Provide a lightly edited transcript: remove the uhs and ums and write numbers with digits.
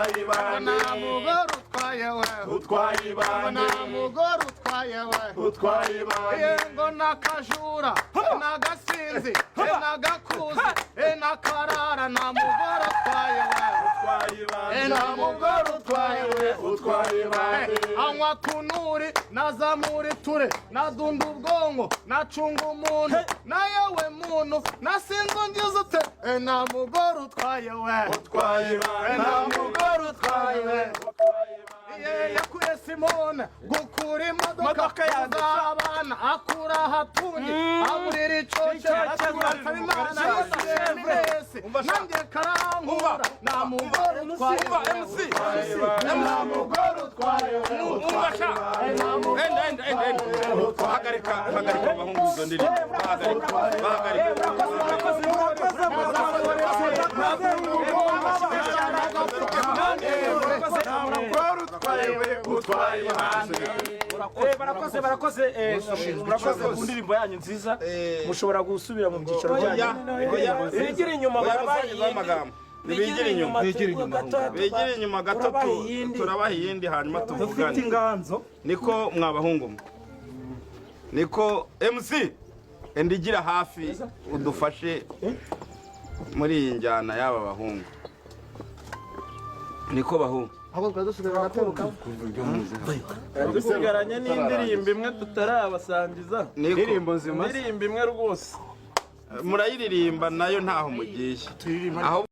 utwaye ibandi nta mugore utwaye we utwaye ibandi nta mugore utwaye we utwaye ibandi ngo n'akajura n'agasinzi n'agakuzi n'akarara nta mugore utwaye we utwaye ibandi nta mugore utwaye we utwaye ibandi anywa tunuri nazamura ture nadunda ubwongo nacunga umuntu na yewe muntu nasinze ungize ute nta mugore utwaye we utwaye ibandi nta mugore utwaye we yakuye Simone gukura imodoka y'abana akura hatunye aburira icoce akura imana yose nanjye karangura nta mugore utwaye nta mugore utwaye hagarika abahungu izo ndirimbo barakoze ku ndirimbo yanyu nziza mushobora gusubira mu byicaro byanyu bigira inyuma bigira inyuma gato turabaha iyindi hanyuma tuvugane inganzo niko mwabahungu niko MC endigira hafi udufashe muri iyi njyana y'aba bahungu niko bahungu dusigaranye n'indirimbo imwe tutarabasangiza indirimbo nzima indirimbo imwe rwose murayiririmba nayo ntaho mugiye aho